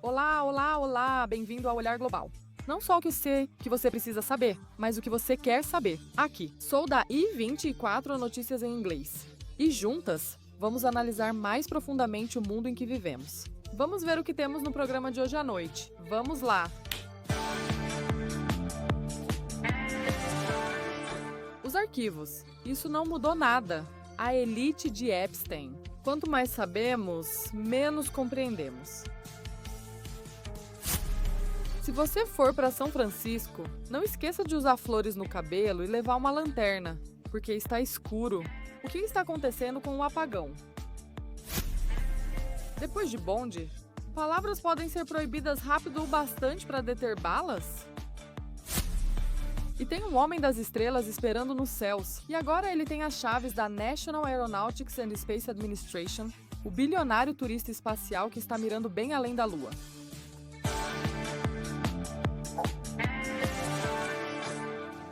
Olá, olá, olá! Bem-vindo ao Olhar Global. Não só o que você precisa saber, mas o que você quer saber. Aqui, sou da I24 Notícias em Inglês. E juntas, vamos analisar mais profundamente o mundo em que vivemos. Vamos ver o que temos no programa de hoje à noite. Vamos lá! Os arquivos. Isso não mudou nada. A elite de Epstein. Quanto mais sabemos, menos compreendemos. Se você for para São Francisco, não esqueça de usar flores no cabelo e levar uma lanterna, porque está escuro. O que está acontecendo com o apagão? Depois de bonde, palavras podem ser proibidas rápido o bastante para deter balas? E tem um homem das estrelas esperando nos céus, e agora ele tem as chaves da National Aeronautics and Space Administration, o bilionário turista espacial que está mirando bem além da Lua.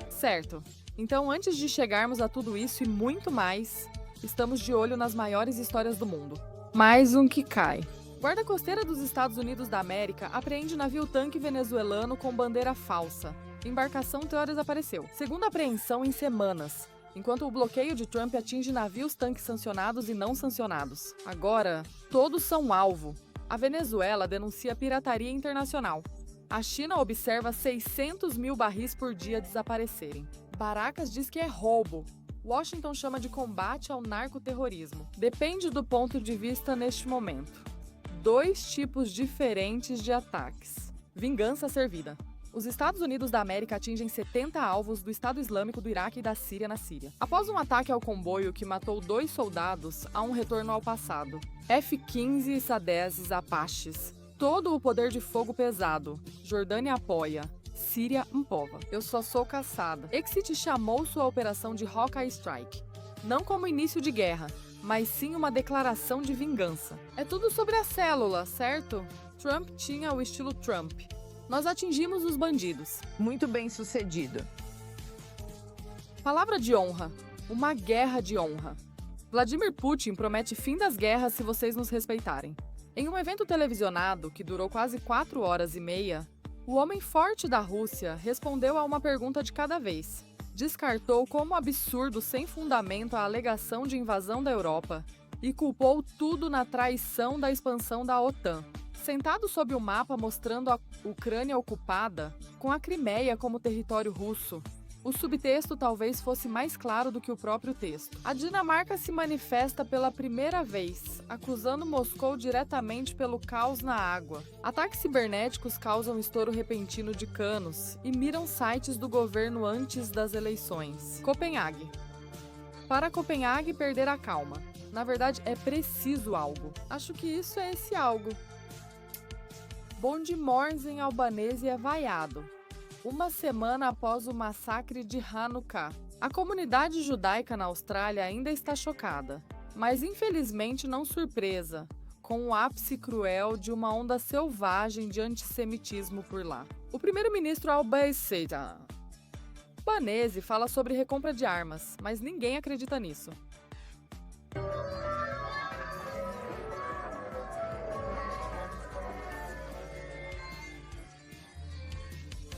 Certo. Então, antes de chegarmos a tudo isso e muito mais, estamos de olho nas maiores histórias do mundo. Mais um que cai. Guarda costeira dos Estados Unidos da América apreende navio-tanque venezuelano com bandeira falsa. Embarcação teoria desapareceu. Segunda apreensão em semanas, enquanto o bloqueio de Trump atinge navios-tanques sancionados e não sancionados. Agora, todos são alvo. A Venezuela denuncia pirataria internacional. A China observa 600 mil barris por dia desaparecerem. Barracas diz que é roubo. Washington chama de combate ao narcoterrorismo. Depende do ponto de vista neste momento. 2 tipos diferentes de ataques. Vingança servida. Os Estados Unidos da América atingem 70 alvos do Estado Islâmico do Iraque e da Síria na Síria. Após um ataque ao comboio que matou 2 soldados, há um retorno ao passado. F-15 Sadeses Apaches. Todo o poder de fogo pesado. Jordânia apoia. Síria empova. Eu só sou caçada. Exit chamou sua operação de Hawkeye Strike. Não como início de guerra, mas sim uma declaração de vingança. É tudo sobre a célula, certo? Trump tinha o estilo Trump. Nós atingimos os bandidos. Muito bem sucedido. Palavra de honra. Uma guerra de honra. Vladimir Putin promete fim das guerras se vocês nos respeitarem. Em um evento televisionado, que durou quase 4 horas e meia, o homem forte da Rússia respondeu a uma pergunta de cada vez. Descartou como absurdo sem fundamento a alegação de invasão da Europa e culpou tudo na traição da expansão da OTAN. Sentado sob o mapa mostrando a Ucrânia ocupada, com a Crimeia como território russo, o subtexto talvez fosse mais claro do que o próprio texto. A Dinamarca se manifesta pela primeira vez, acusando Moscou diretamente pelo caos na água. Ataques cibernéticos causam estouro repentino de canos e miram sites do governo antes das eleições. Copenhague. Para Copenhague perder a calma. Na verdade, é preciso algo. Acho que isso é esse algo. Bonde Morns em albanês é vaiado. Uma semana após o massacre de Hanukkah. A comunidade judaica na Austrália ainda está chocada, mas infelizmente não surpresa, com o ápice cruel de uma onda selvagem de antissemitismo por lá. O primeiro-ministro Albanese fala sobre recompra de armas, mas ninguém acredita nisso.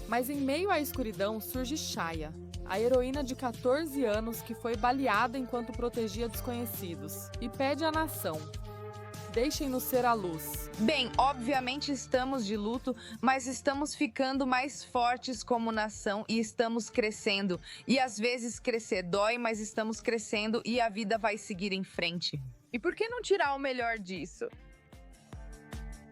Mas em meio à escuridão surge Shaya, a heroína de 14 anos que foi baleada enquanto protegia desconhecidos, e pede à nação: deixem-nos ser a luz. Bem, obviamente estamos de luto, mas estamos ficando mais fortes como nação e estamos crescendo. E às vezes crescer dói, mas estamos crescendo e a vida vai seguir em frente. E por que não tirar o melhor disso?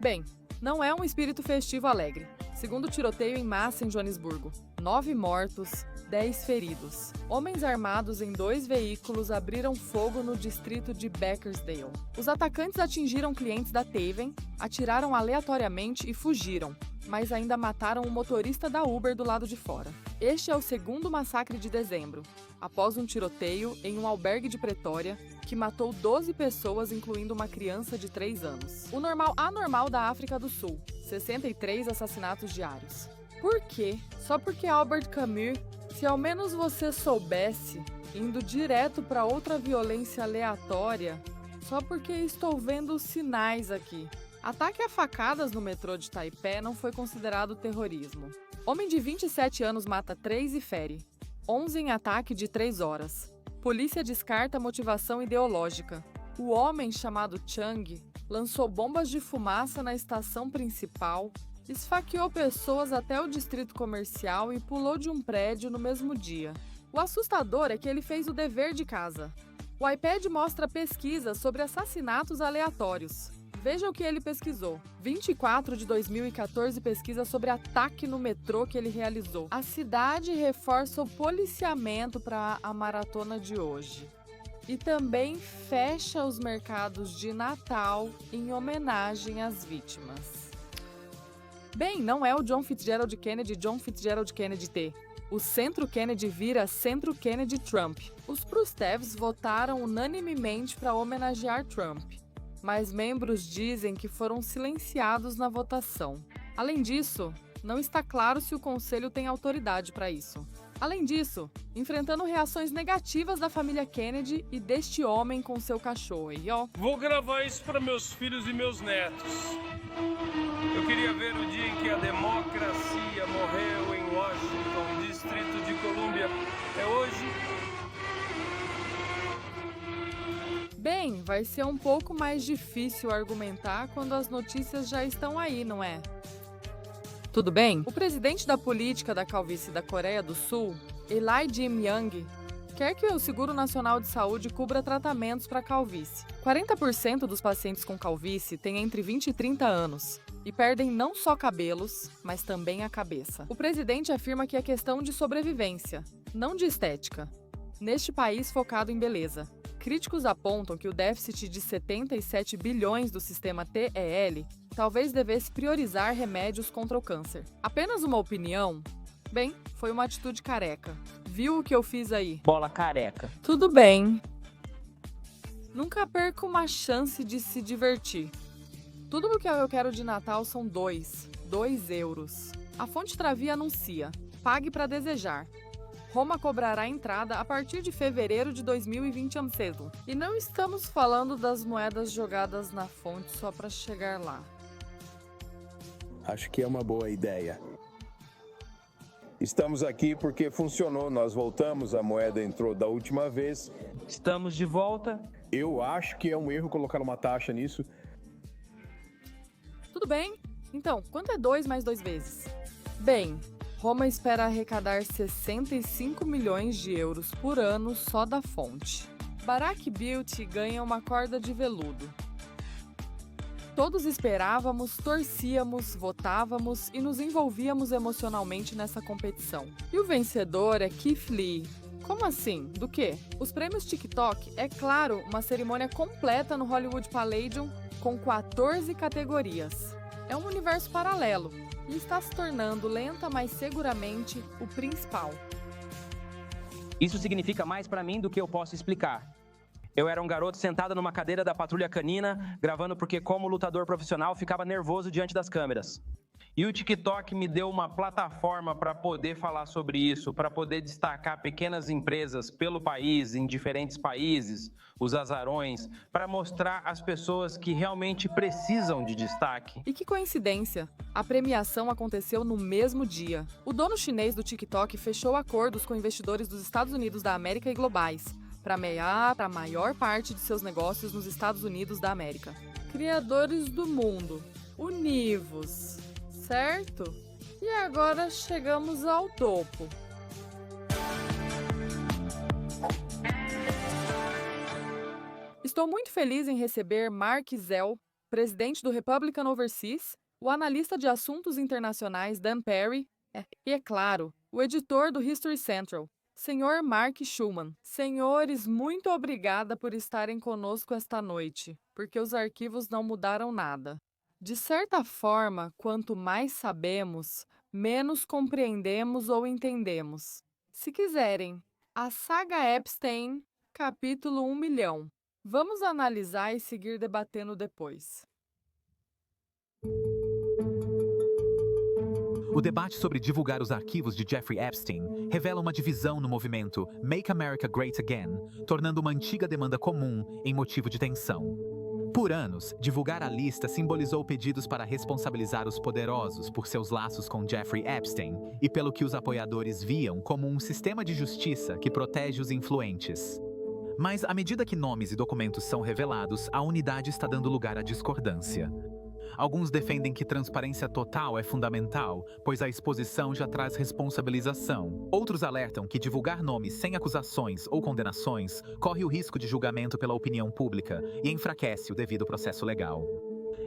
Bem, não é um espírito festivo alegre. Segundo tiroteio em massa em Joanesburgo, 9 mortos, 10 feridos. Homens armados em 2 veículos abriram fogo no distrito de Beckersdale. Os atacantes atingiram clientes da Taven, atiraram aleatoriamente e fugiram, mas ainda mataram o motorista da Uber do lado de fora. Este é o 2º massacre de dezembro, após um tiroteio em um albergue de Pretória, que matou 12 pessoas, incluindo uma criança de 3 anos. O normal anormal da África do Sul, 63 assassinatos diários. Por quê? Só porque Albert Camus, se ao menos você soubesse, indo direto para outra violência aleatória, só porque estou vendo os sinais aqui. Ataque a facadas no metrô de Taipei não foi considerado terrorismo. Homem de 27 anos mata 3 e fere. 11 em ataque de 3 horas. Polícia descarta motivação ideológica. O homem chamado Chang lançou bombas de fumaça na estação principal, esfaqueou pessoas até o distrito comercial e pulou de um prédio no mesmo dia. O assustador é que ele fez o dever de casa. O iPad mostra pesquisas sobre assassinatos aleatórios. Veja o que ele pesquisou. 24 de 2014 pesquisa sobre ataque no metrô que ele realizou. A cidade reforça o policiamento para a maratona de hoje. E também fecha os mercados de Natal em homenagem às vítimas. Bem, não é o John Fitzgerald Kennedy T. O Centro Kennedy vira Centro Kennedy Trump. Os Prustevs votaram unanimemente para homenagear Trump, mas membros dizem que foram silenciados na votação. Além disso, não está claro se o Conselho tem autoridade para isso. Além disso, enfrentando reações negativas da família Kennedy e deste homem com seu cachorro. E ó, vou gravar isso para meus filhos e meus netos. Eu queria ver o dia em que a democracia morreu em Washington, Distrito de Colômbia. É hoje? Bem, vai ser um pouco mais difícil argumentar quando as notícias já estão aí, não é? Tudo bem? O presidente da política da calvície da Coreia do Sul, Lee Jae-myung, quer que o Seguro Nacional de Saúde cubra tratamentos para calvície. 40% dos pacientes com calvície têm entre 20 e 30 anos e perdem não só cabelos, mas também a cabeça. O presidente afirma que é questão de sobrevivência, não de estética, neste país focado em beleza. Críticos apontam que o déficit de 77 bilhões do sistema TEL talvez devesse priorizar remédios contra o câncer. Apenas uma opinião? Bem, foi uma atitude careca. Viu o que eu fiz aí? Bola careca. Tudo bem. Nunca perca uma chance de se divertir. Tudo o que eu quero de Natal são 2 euros. A Fonte Travia anuncia: pague para desejar. Roma cobrará entrada a partir de fevereiro de 2020 cedo. E não estamos falando das moedas jogadas na fonte só para chegar lá. Acho que é uma boa ideia. Estamos aqui porque funcionou. Nós voltamos, a moeda entrou da última vez. Estamos de volta. Eu acho que é um erro colocar uma taxa nisso. Tudo bem? Então, quanto é 2 mais 2 vezes? Bem, Roma espera arrecadar 65 milhões de euros por ano só da fonte. Barack Beauty ganha uma corda de veludo. Todos esperávamos, torcíamos, votávamos e nos envolvíamos emocionalmente nessa competição. E o vencedor é Keith Lee. Como assim? Do quê? Os prêmios TikTok é, claro, uma cerimônia completa no Hollywood Palladium com 14 categorias. É um universo paralelo e está se tornando lenta, mas seguramente o principal. Isso significa mais pra mim do que eu posso explicar. Eu era um garoto sentado numa cadeira da patrulha canina, gravando porque, como lutador profissional, ficava nervoso diante das câmeras. E o TikTok me deu uma plataforma para poder falar sobre isso, para poder destacar pequenas empresas pelo país, em diferentes países, os azarões, para mostrar às pessoas que realmente precisam de destaque. E que coincidência! A premiação aconteceu no mesmo dia. O dono chinês do TikTok fechou acordos com investidores dos Estados Unidos da América e globais, para mear a maior parte de seus negócios nos Estados Unidos da América. Criadores do mundo, univos, certo? E agora chegamos ao topo. Estou muito feliz em receber Mark Zell, presidente do Republican Overseas, o analista de assuntos internacionais Dan Perry e, é claro, o editor do History Central, Senhor Mark Schumann. Senhores, muito obrigada por estarem conosco esta noite, porque os arquivos não mudaram nada. De certa forma, quanto mais sabemos, menos compreendemos ou entendemos. Se quiserem, a saga Epstein, capítulo 1 milhão. Vamos analisar e seguir debatendo depois. O debate sobre divulgar os arquivos de Jeffrey Epstein revela uma divisão no movimento Make America Great Again, tornando uma antiga demanda comum em motivo de tensão. Por anos, divulgar a lista simbolizou pedidos para responsabilizar os poderosos por seus laços com Jeffrey Epstein e pelo que os apoiadores viam como um sistema de justiça que protege os influentes. Mas, à medida que nomes e documentos são revelados, a unidade está dando lugar à discordância. Alguns defendem que transparência total é fundamental, pois a exposição já traz responsabilização. Outros alertam que divulgar nomes sem acusações ou condenações corre o risco de julgamento pela opinião pública e enfraquece o devido processo legal.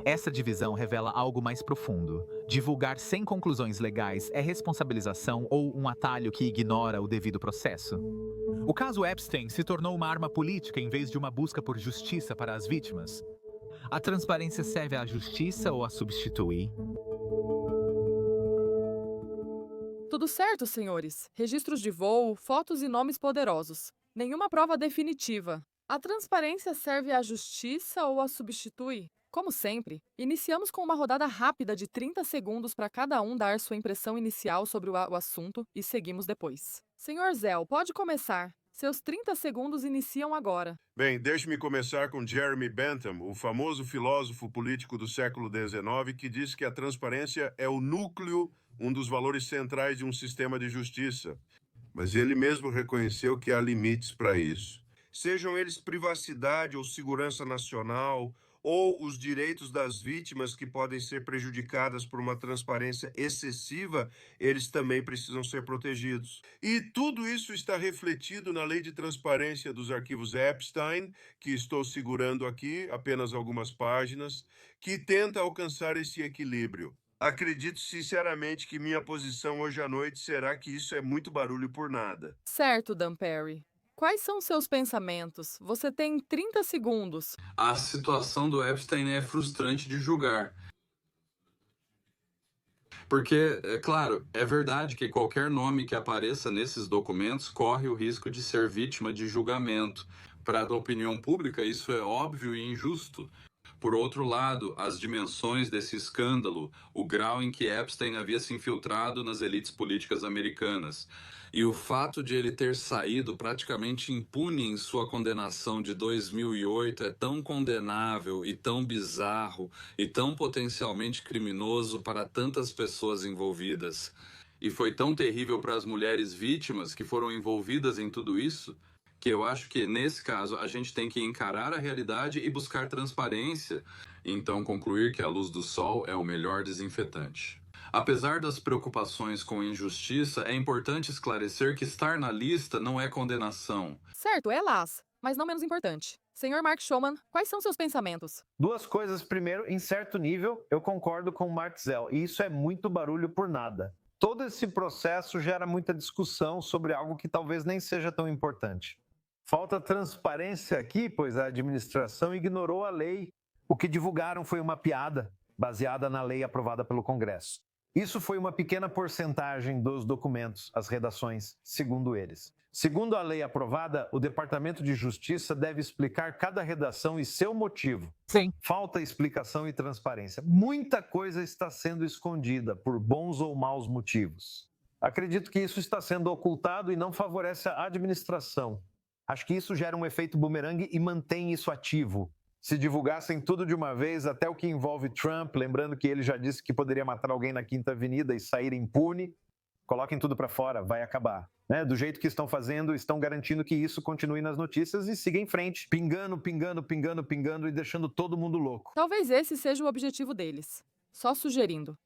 Essa divisão revela algo mais profundo. Divulgar sem conclusões legais é responsabilização ou um atalho que ignora o devido processo? O caso Epstein se tornou uma arma política em vez de uma busca por justiça para as vítimas. A transparência serve à justiça ou a substitui? Tudo certo, senhores. Registros de voo, fotos e nomes poderosos. Nenhuma prova definitiva. A transparência serve à justiça ou a substitui? Como sempre, iniciamos com uma rodada rápida de 30 segundos para cada um dar sua impressão inicial sobre o assunto e seguimos depois. Senhor Zell, pode começar. Seus 30 segundos iniciam agora. Bem, deixe-me começar com Jeremy Bentham, o famoso filósofo político do século XIX, que diz que a transparência é o núcleo, um dos valores centrais de um sistema de justiça. Mas ele mesmo reconheceu que há limites para isso. Sejam eles privacidade ou segurança nacional, ou os direitos das vítimas que podem ser prejudicadas por uma transparência excessiva, eles também precisam ser protegidos. E tudo isso está refletido na Lei de Transparência dos Arquivos Epstein, que estou segurando aqui, apenas algumas páginas, que tenta alcançar esse equilíbrio. Acredito sinceramente que minha posição hoje à noite será que isso é muito barulho por nada. Certo, Dan Perry. Quais são seus pensamentos? Você tem 30 segundos. A situação do Epstein é frustrante de julgar. Porque, é claro, é verdade que qualquer nome que apareça nesses documentos corre o risco de ser vítima de julgamento. Para a opinião pública, isso é óbvio e injusto. Por outro lado, as dimensões desse escândalo, o grau em que Epstein havia se infiltrado nas elites políticas americanas, e o fato de ele ter saído praticamente impune em sua condenação de 2008 é tão condenável e tão bizarro e tão potencialmente criminoso para tantas pessoas envolvidas. E foi tão terrível para as mulheres vítimas que foram envolvidas em tudo isso, que eu acho que, nesse caso, a gente tem que encarar a realidade e buscar transparência, e então concluir que a luz do sol é o melhor desinfetante. Apesar das preocupações com injustiça, é importante esclarecer que estar na lista não é condenação. Certo, é las, mas não menos importante. Senhor Mark Showman, quais são seus pensamentos? Duas coisas. Primeiro, em certo nível, eu concordo com o Mark Zell, e isso é muito barulho por nada. Todo esse processo gera muita discussão sobre algo que talvez nem seja tão importante. Falta transparência aqui, pois a administração ignorou a lei. O que divulgaram foi uma piada, baseada na lei aprovada pelo Congresso. Isso foi uma pequena porcentagem dos documentos, as redações, segundo eles. Segundo a lei aprovada, o Departamento de Justiça deve explicar cada redação e seu motivo. Sim. Falta explicação e transparência. Muita coisa está sendo escondida por bons ou maus motivos. Acredito que isso está sendo ocultado e não favorece a administração. Acho que isso gera um efeito bumerangue e mantém isso ativo. Se divulgassem tudo de uma vez, até o que envolve Trump, lembrando que ele já disse que poderia matar alguém na Quinta Avenida e sair impune, coloquem tudo para fora, vai acabar. Do jeito que estão fazendo, estão garantindo que isso continue nas notícias e siga em frente, pingando e deixando todo mundo louco. Talvez esse seja o objetivo deles. Só sugerindo.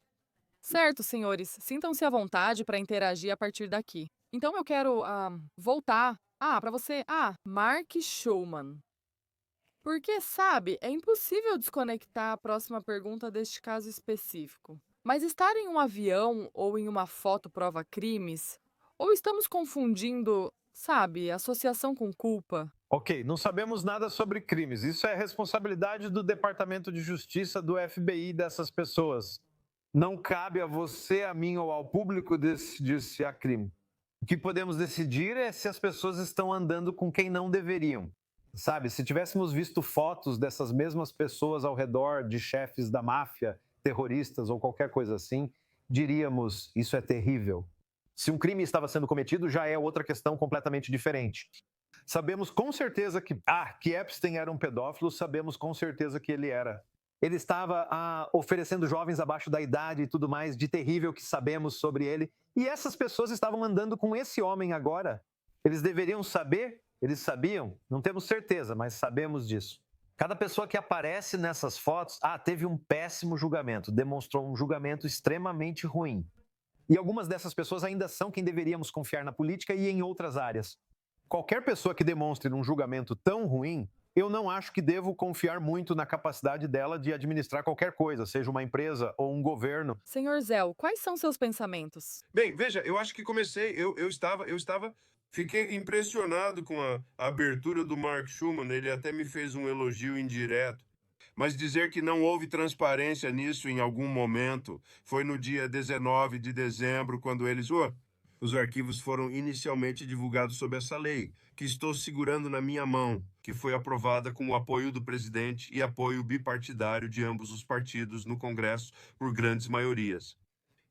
Certo, senhores, sintam-se à vontade para interagir a partir daqui. Então eu quero voltar. Para você. Mark Showman. Porque, sabe, é impossível desconectar a próxima pergunta deste caso específico. Mas estar em um avião ou em uma foto prova crimes? Ou estamos confundindo, sabe, associação com culpa? Ok, não sabemos nada sobre crimes. Isso é responsabilidade do Departamento de Justiça, do FBI, dessas pessoas. Não cabe a você, a mim ou ao público decidir se há crime. O que podemos decidir é se as pessoas estão andando com quem não deveriam. Sabe, se tivéssemos visto fotos dessas mesmas pessoas ao redor de chefes da máfia, terroristas ou qualquer coisa assim, diríamos, isso é terrível. Se um crime estava sendo cometido, já é outra questão completamente diferente. Sabemos com certeza que Epstein era um pedófilo, sabemos com certeza que ele era. Ele estava oferecendo jovens abaixo da idade e tudo mais de terrível que sabemos sobre ele. E essas pessoas estavam andando com esse homem agora. Eles deveriam saber? Eles sabiam? Não temos certeza, mas sabemos disso. Cada pessoa que aparece nessas fotos, teve um péssimo julgamento, demonstrou um julgamento extremamente ruim. E algumas dessas pessoas ainda são quem deveríamos confiar na política e em outras áreas. Qualquer pessoa que demonstre um julgamento tão ruim, eu não acho que devo confiar muito na capacidade dela de administrar qualquer coisa, seja uma empresa ou um governo. Senhor Zell, quais são seus pensamentos? Bem, veja, eu acho que comecei, fiquei impressionado com a abertura do Mark Schuman, ele até me fez um elogio indireto. Mas dizer que não houve transparência nisso em algum momento, foi no dia 19 de dezembro, quando os arquivos foram inicialmente divulgados sob essa lei, que estou segurando na minha mão, que foi aprovada com o apoio do presidente e apoio bipartidário de ambos os partidos no Congresso por grandes maiorias.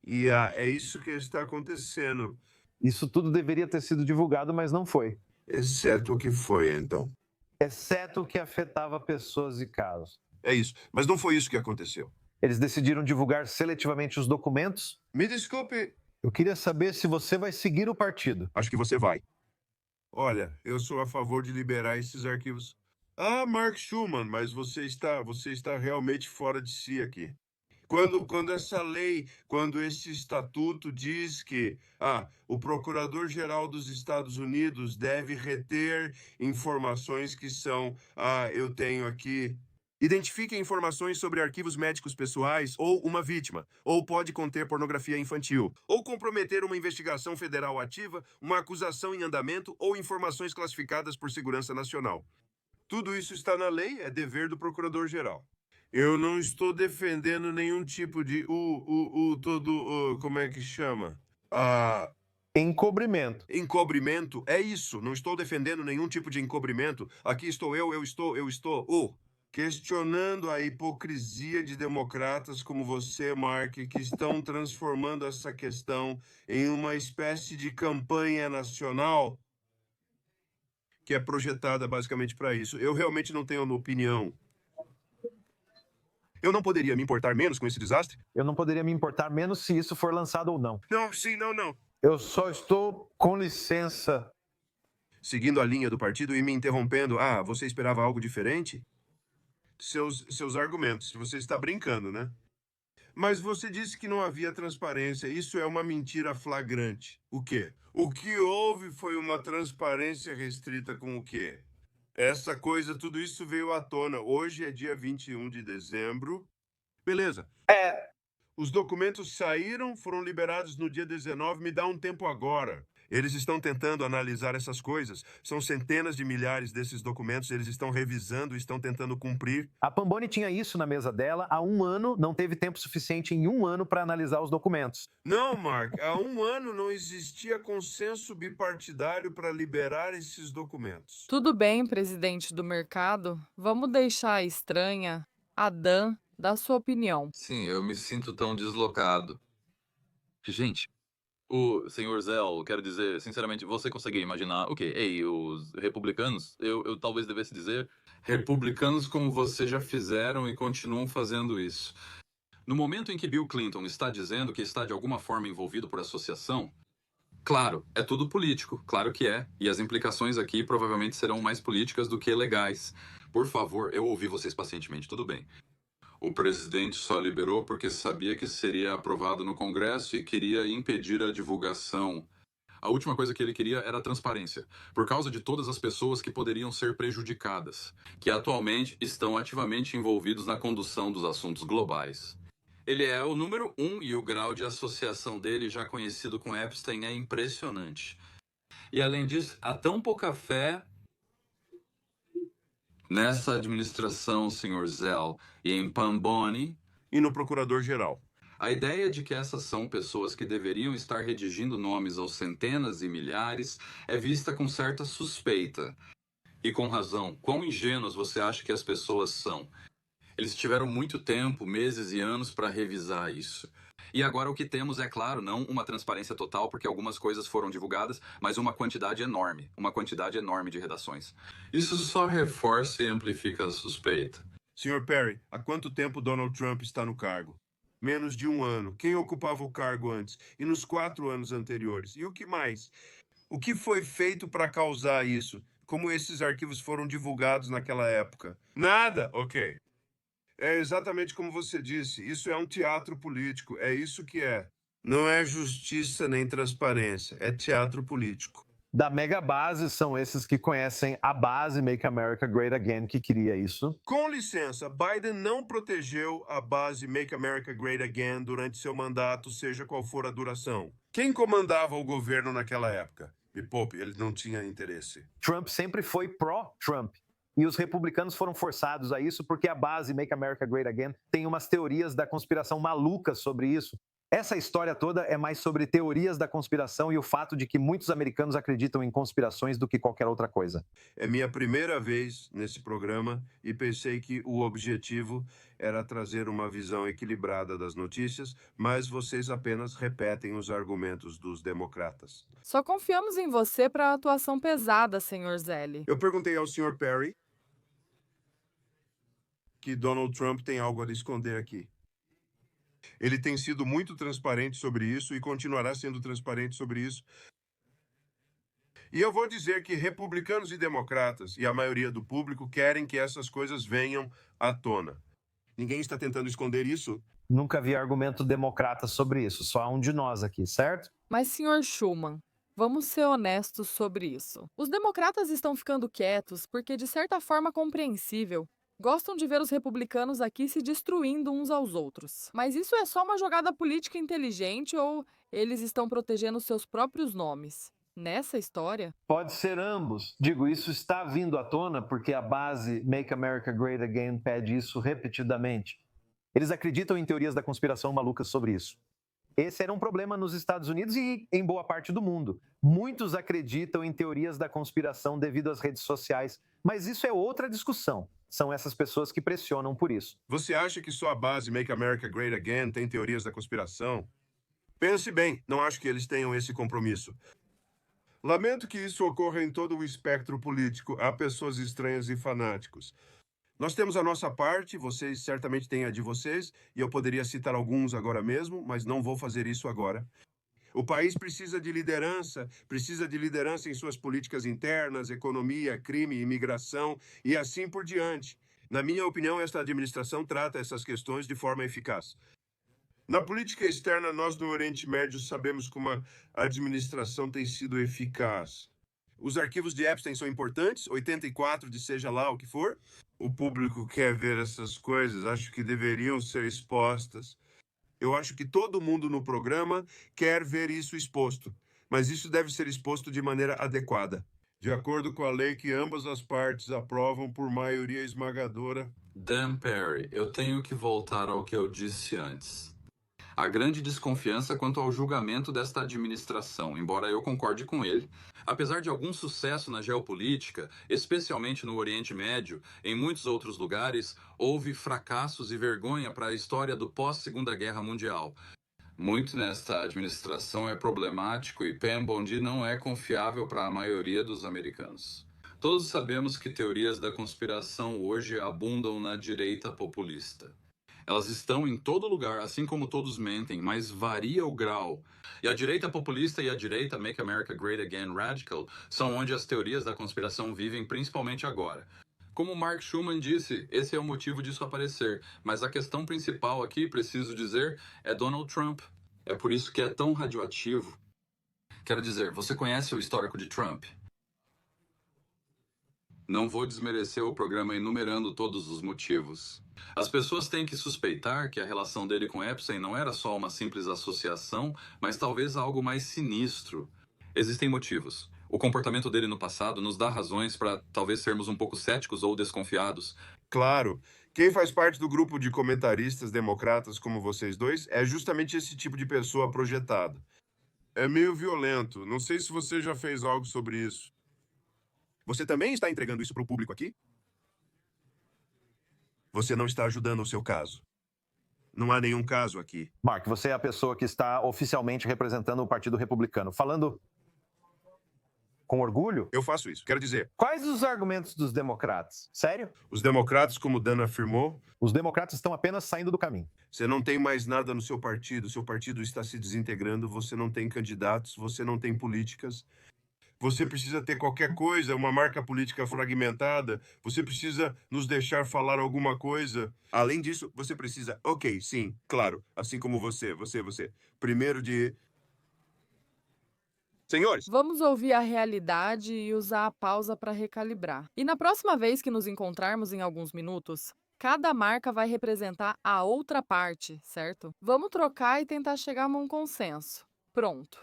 E é isso que está acontecendo. Isso tudo deveria ter sido divulgado, mas não foi. Exceto o que foi, então. Exceto o que afetava pessoas e casos. É isso, mas não foi isso que aconteceu. Eles decidiram divulgar seletivamente os documentos? Me desculpe. Eu queria saber se você vai seguir o partido. Acho que você vai. Olha, eu sou a favor de liberar esses arquivos. Mark Schuman, mas você está realmente fora de si aqui. Quando essa lei, quando esse estatuto diz que o Procurador-Geral dos Estados Unidos deve reter informações que são, eu tenho aqui... Identifique informações sobre arquivos médicos pessoais ou uma vítima, ou pode conter pornografia infantil, ou comprometer uma investigação federal ativa, uma acusação em andamento ou informações classificadas por segurança nacional. Tudo isso está na lei, é dever do Procurador-Geral. Eu não estou defendendo nenhum tipo de como é que chama? Encobrimento. Encobrimento, é isso. Não estou defendendo nenhum tipo de encobrimento. Aqui estou eu estou questionando a hipocrisia de democratas como você, Mark, que estão transformando essa questão em uma espécie de campanha nacional que é projetada basicamente para isso. Eu realmente não tenho uma opinião. Eu não poderia me importar menos com esse desastre? Eu não poderia me importar menos se isso for lançado ou não. Não, sim, não. Eu só estou, com licença... Seguindo a linha do partido e me interrompendo. Você esperava algo diferente? Seus argumentos. Você está brincando, né? Mas você disse que não havia transparência. Isso é uma mentira flagrante. O quê? O que houve foi uma transparência restrita com o quê? Essa coisa, tudo isso veio à tona. Hoje é dia 21 de dezembro. Beleza. Os documentos saíram, foram liberados no dia 19. Me dá um tempo agora. Eles estão tentando analisar essas coisas. São centenas de milhares desses documentos. Eles estão revisando, estão tentando cumprir. A Pamboni tinha isso na mesa dela há 1 ano. Não teve tempo suficiente em 1 ano para analisar os documentos. Não, Mark. Há 1 ano não existia consenso bipartidário para liberar esses documentos. Tudo bem, presidente do mercado. Vamos deixar estranha. Dan, dá sua opinião. Sim, eu me sinto tão deslocado. Gente... O senhor Zell, quero dizer, sinceramente, você consegue imaginar... os republicanos, eu talvez devesse dizer... Republicanos como você já fizeram e continuam fazendo isso. No momento em que Bill Clinton está dizendo que está de alguma forma envolvido por associação... Claro, é tudo político, claro que é. E as implicações aqui provavelmente serão mais políticas do que legais. Por favor, eu ouvi vocês pacientemente, tudo bem. O presidente só liberou porque sabia que seria aprovado no Congresso e queria impedir a divulgação. A última coisa que ele queria era transparência, por causa de todas as pessoas que poderiam ser prejudicadas, que atualmente estão ativamente envolvidos na condução dos assuntos globais. Ele é o número 1 e o grau de associação dele, já conhecido com Epstein, é impressionante. E além disso, há tão pouca fé... Nessa administração, Sr. Zell, e em Pamboni... E no Procurador-Geral. A ideia de que essas são pessoas que deveriam estar redigindo nomes aos centenas e milhares é vista com certa suspeita. E com razão. Quão ingênuos você acha que as pessoas são? Eles tiveram muito tempo, meses e anos para revisar isso. E agora o que temos é, claro, não uma transparência total, porque algumas coisas foram divulgadas, mas uma quantidade enorme de redações. Isso só reforça e amplifica a suspeita. Sr. Perry, há quanto tempo Donald Trump está no cargo? Menos de 1 ano. Quem ocupava o cargo antes? E nos 4 anos anteriores? E o que mais? O que foi feito para causar isso? Como esses arquivos foram divulgados naquela época? Nada! Ok. É exatamente como você disse. Isso é um teatro político. É isso que é. Não é justiça nem transparência. É teatro político. Da mega base são esses que conhecem a base Make America Great Again que queria isso. Com licença, Biden não protegeu a base Make America Great Again durante seu mandato, seja qual for a duração. Quem comandava o governo naquela época? Me poupe, ele não tinha interesse. Trump sempre foi pró-Trump. E os republicanos foram forçados a isso porque a base Make America Great Again tem umas teorias da conspiração malucas sobre isso. Essa história toda é mais sobre teorias da conspiração e o fato de que muitos americanos acreditam em conspirações do que qualquer outra coisa. É minha primeira vez nesse programa e pensei que o objetivo era trazer uma visão equilibrada das notícias, mas vocês apenas repetem os argumentos dos democratas. Só confiamos em você para a atuação pesada, Sr. Zelli. Eu perguntei ao Sr. Perry que Donald Trump tem algo a lhe esconder aqui. Ele tem sido muito transparente sobre isso e continuará sendo transparente sobre isso. E eu vou dizer que republicanos e democratas e a maioria do público querem que essas coisas venham à tona. Ninguém está tentando esconder isso. Nunca vi argumento democrata sobre isso, só há um de nós aqui, certo? Mas, Sr. Schuman, vamos ser honestos sobre isso. Os democratas estão ficando quietos porque, de certa forma compreensível, gostam de ver os republicanos aqui se destruindo uns aos outros. Mas isso é só uma jogada política inteligente ou eles estão protegendo seus próprios nomes? Nessa história? Pode ser ambos. Digo, isso está vindo à tona porque a base Make America Great Again pede isso repetidamente. Eles acreditam em teorias da conspiração malucas sobre isso. Esse era um problema nos Estados Unidos e em boa parte do mundo. Muitos acreditam em teorias da conspiração devido às redes sociais, mas isso é outra discussão. São essas pessoas que pressionam por isso. Você acha que só a base Make America Great Again tem teorias da conspiração? Pense bem, não acho que eles tenham esse compromisso. Lamento que isso ocorra em todo o espectro político. Há pessoas estranhas e fanáticos. Nós temos a nossa parte, vocês certamente têm a de vocês, e eu poderia citar alguns agora mesmo, mas não vou fazer isso agora. O país precisa de liderança em suas políticas internas, economia, crime, imigração e assim por diante. Na minha opinião, esta administração trata essas questões de forma eficaz. Na política externa, nós no Oriente Médio sabemos como a administração tem sido eficaz. Os arquivos de Epstein são importantes, 84 de seja lá o que for. O público quer ver essas coisas, acho que deveriam ser expostas. Eu acho que todo mundo no programa quer ver isso exposto, mas isso deve ser exposto de maneira adequada, de acordo com a lei que ambas as partes aprovam por maioria esmagadora. Dan Perry, eu tenho que voltar ao que eu disse antes. Há grande desconfiança quanto ao julgamento desta administração, embora eu concorde com ele. Apesar de algum sucesso na geopolítica, especialmente no Oriente Médio, em muitos outros lugares, houve fracassos e vergonha para a história do pós-Segunda Guerra Mundial. Muito nesta administração é problemático e Pam Bondi não é confiável para a maioria dos americanos. Todos sabemos que teorias da conspiração hoje abundam na direita populista. Elas estão em todo lugar, assim como todos mentem, mas varia o grau. E a direita populista e a direita Make America Great Again Radical são onde as teorias da conspiração vivem principalmente agora. Como Mark Schuman disse, esse é o motivo disso aparecer. Mas a questão principal aqui, preciso dizer, é Donald Trump. É por isso que é tão radioativo. Quero dizer, você conhece o histórico de Trump? Não vou desmerecer o programa enumerando todos os motivos. As pessoas têm que suspeitar que a relação dele com Epstein não era só uma simples associação, mas talvez algo mais sinistro. Existem motivos. O comportamento dele no passado nos dá razões para talvez sermos um pouco céticos ou desconfiados. Claro, quem faz parte do grupo de comentaristas democratas como vocês dois é justamente esse tipo de pessoa projetada. É meio violento. Não sei se você já fez algo sobre isso. Você também está entregando isso para o público aqui? Você não está ajudando o seu caso. Não há nenhum caso aqui. Mark, você é a pessoa que está oficialmente representando o Partido Republicano. Falando com orgulho? Eu faço isso. Quero dizer, Quais os argumentos dos democratas? Sério? os democratas, como Dan afirmou, Os democratas estão apenas saindo do caminho. você não tem mais nada no seu partido está se desintegrando, você não tem candidatos, você não tem políticas. Você precisa ter qualquer coisa, uma marca política fragmentada, você precisa nos deixar falar alguma coisa. Além disso, você precisa, ok, sim, claro, assim como você. Primeiro de... Senhores, Vamos ouvir a realidade e usar a pausa para recalibrar. E na próxima vez que nos encontrarmos em alguns minutos, cada marca vai representar a outra parte, certo? Vamos trocar e tentar chegar a um consenso. Pronto.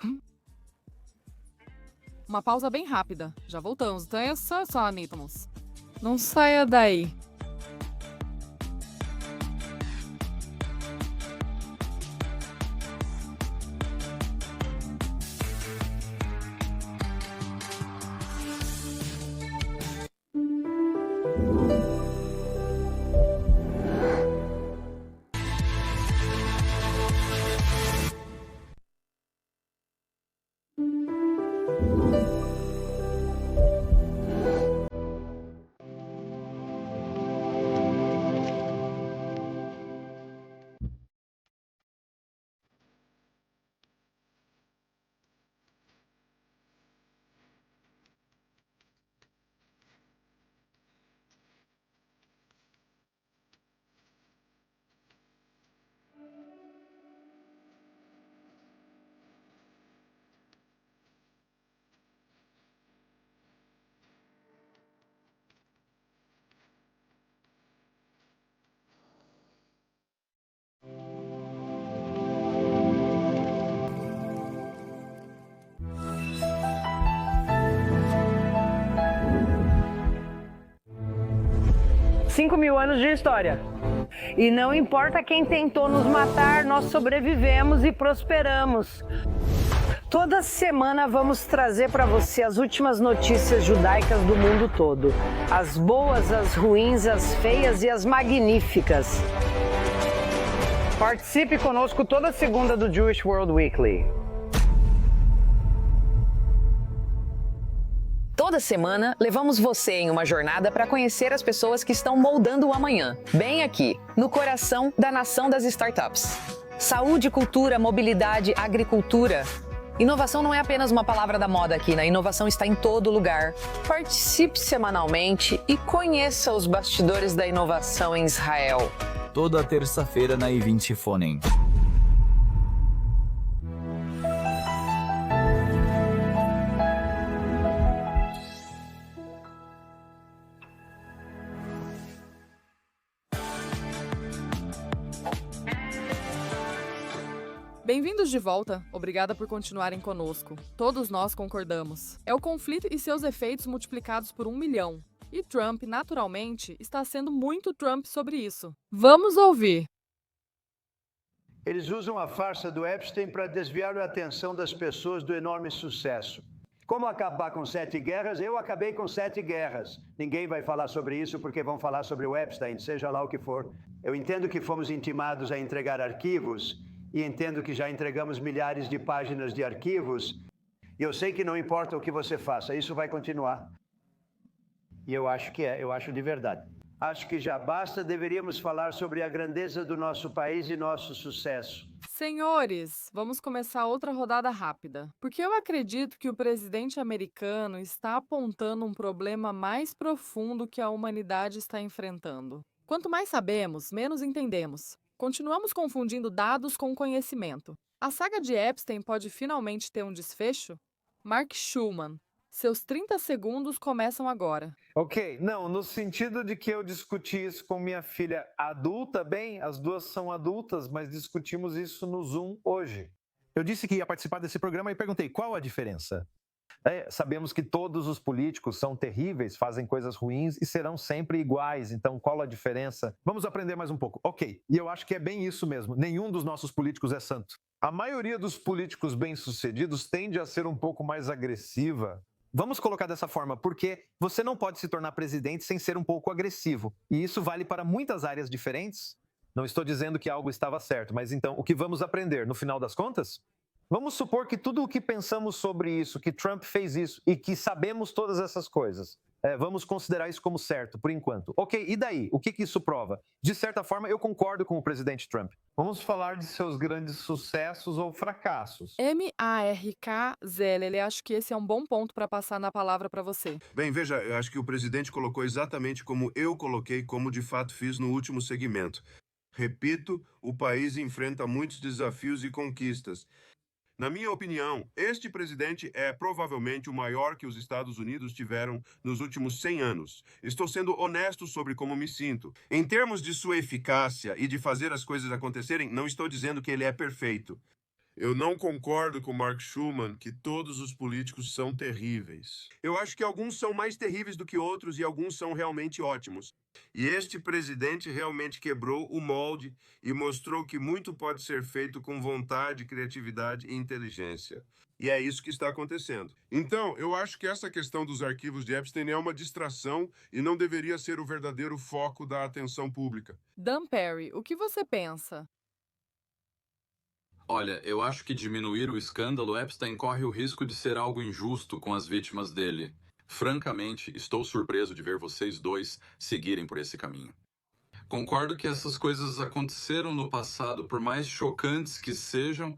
Uma pausa bem rápida. Já voltamos. Então é só, Anítomos. Não saia daí. Cinco mil anos de história. E não importa quem tentou nos matar, nós sobrevivemos e prosperamos. Toda semana vamos trazer para você as últimas notícias judaicas do mundo todo. As boas, as ruins, as feias e as magníficas. Participe conosco toda segunda do Jewish World Weekly. Toda semana, levamos você em uma jornada para conhecer as pessoas que estão moldando o amanhã, bem aqui, no coração da nação das startups. Saúde, cultura, mobilidade, agricultura. Inovação não é apenas uma palavra da moda aqui, a inovação está em todo lugar. Participe semanalmente e conheça os bastidores da inovação em Israel. Toda terça-feira na E20 Fonem. Bem-vindos de volta. Obrigada por continuarem conosco. Todos nós concordamos. É o conflito e seus efeitos multiplicados por 1 milhão. E Trump, naturalmente, está sendo muito Trump sobre isso. Vamos ouvir. Eles usam a farsa do Epstein para desviar a atenção das pessoas do enorme sucesso. Como acabar com 7 guerras? Eu acabei com 7 guerras. Ninguém vai falar sobre isso porque vão falar sobre o Epstein, seja lá o que for. Eu entendo que fomos intimados a entregar arquivos e entendo que já entregamos milhares de páginas de arquivos. E eu sei que não importa o que você faça, isso vai continuar. E eu acho que eu acho de verdade. Acho que já basta, deveríamos falar sobre a grandeza do nosso país e nosso sucesso. Senhores, vamos começar outra rodada rápida. Porque eu acredito que o presidente americano está apontando um problema mais profundo que a humanidade está enfrentando. Quanto mais sabemos, menos entendemos. Continuamos confundindo dados com conhecimento. A saga de Epstein pode finalmente ter um desfecho? Mark Schulman, seus 30 segundos começam agora. Ok, não, no sentido de que eu discuti isso com minha filha adulta, bem, as duas são adultas, mas discutimos isso no Zoom hoje. Eu disse que ia participar desse programa e perguntei qual a diferença. Sabemos que todos os políticos são terríveis, fazem coisas ruins e serão sempre iguais, então qual a diferença? Vamos aprender mais um pouco. Ok, e eu acho que é bem isso mesmo, nenhum dos nossos políticos é santo. A maioria dos políticos bem-sucedidos tende a ser um pouco mais agressiva. Vamos colocar dessa forma, porque você não pode se tornar presidente sem ser um pouco agressivo. E isso vale para muitas áreas diferentes. Não estou dizendo que algo estava certo, mas então, o que vamos aprender no final das contas? Vamos supor que tudo o que pensamos sobre isso, que Trump fez isso e que sabemos todas essas coisas, vamos considerar isso como certo, por enquanto. Ok, e daí? O que isso prova? De certa forma, eu concordo com o presidente Trump. Vamos falar de seus grandes sucessos ou fracassos. MARKZL, acho que esse é um bom ponto para passar na palavra para você. Bem, veja, eu acho que o presidente colocou exatamente como eu coloquei, como de fato fiz no último segmento. Repito, o país enfrenta muitos desafios e conquistas. Na minha opinião, este presidente é provavelmente o maior que os Estados Unidos tiveram nos últimos 100 anos. Estou sendo honesto sobre como me sinto. Em termos de sua eficácia e de fazer as coisas acontecerem, não estou dizendo que ele é perfeito. Eu não concordo com Mark Schuman que todos os políticos são terríveis. Eu acho que alguns são mais terríveis do que outros e alguns são realmente ótimos. E este presidente realmente quebrou o molde e mostrou que muito pode ser feito com vontade, criatividade e inteligência. E é isso que está acontecendo. Então, eu acho que essa questão dos arquivos de Epstein é uma distração e não deveria ser o verdadeiro foco da atenção pública. Dan Perry, o que você pensa? Olha, eu acho que diminuir o escândalo Epstein corre o risco de ser algo injusto com as vítimas dele. Francamente, estou surpreso de ver vocês dois seguirem por esse caminho. Concordo que essas coisas aconteceram no passado, por mais chocantes que sejam.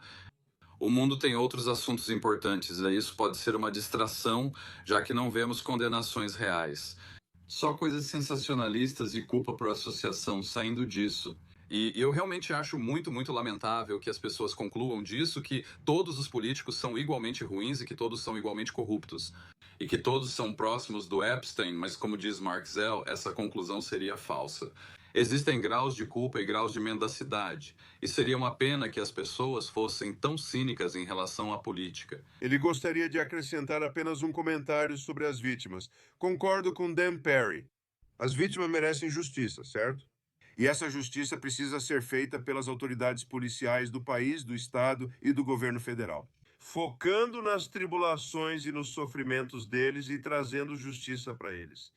O mundo tem outros assuntos importantes, e isso pode ser uma distração, já que não vemos condenações reais. Só coisas sensacionalistas e culpa por associação saindo disso. E eu realmente acho muito, muito lamentável que as pessoas concluam disso, que todos os políticos são igualmente ruins e que todos são igualmente corruptos. E que todos são próximos do Epstein, mas como diz Mark Zell, essa conclusão seria falsa. Existem graus de culpa e graus de mendacidade. E seria uma pena que as pessoas fossem tão cínicas em relação à política. Ele gostaria de acrescentar apenas um comentário sobre as vítimas. Concordo com Dan Perry. As vítimas merecem justiça, certo? E essa justiça precisa ser feita pelas autoridades policiais do país, do estado e do governo federal, focando nas tribulações e nos sofrimentos deles e trazendo justiça para eles.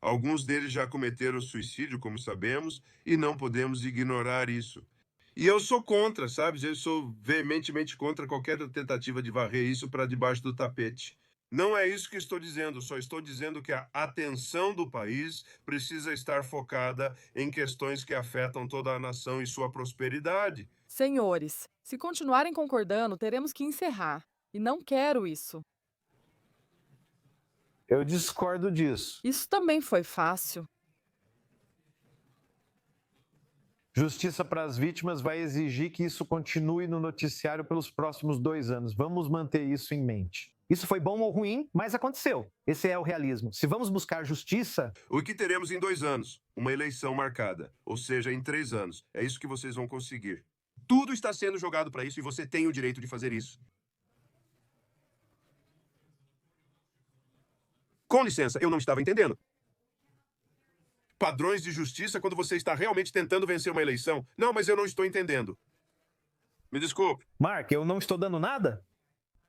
Alguns deles já cometeram suicídio, como sabemos, e não podemos ignorar isso. E eu sou contra, sabe? Eu sou veementemente contra qualquer tentativa de varrer isso para debaixo do tapete. Não é isso que estou dizendo, só estou dizendo que a atenção do país precisa estar focada em questões que afetam toda a nação e sua prosperidade. Senhores, se continuarem concordando, teremos que encerrar. E não quero isso. Eu discordo disso. Isso também foi fácil. Justiça para as vítimas vai exigir que isso continue no noticiário pelos próximos 2 anos. Vamos manter isso em mente. Isso foi bom ou ruim, mas aconteceu. Esse é o realismo. Se vamos buscar justiça... O que teremos em 2 anos? Uma eleição marcada. Ou seja, em 3 anos. É isso que vocês vão conseguir. Tudo está sendo jogado para isso e você tem o direito de fazer isso. Com licença, eu não estava entendendo. Padrões de justiça quando você está realmente tentando vencer uma eleição? Não, mas eu não estou entendendo. Me desculpe. Mark, eu não estou dando nada?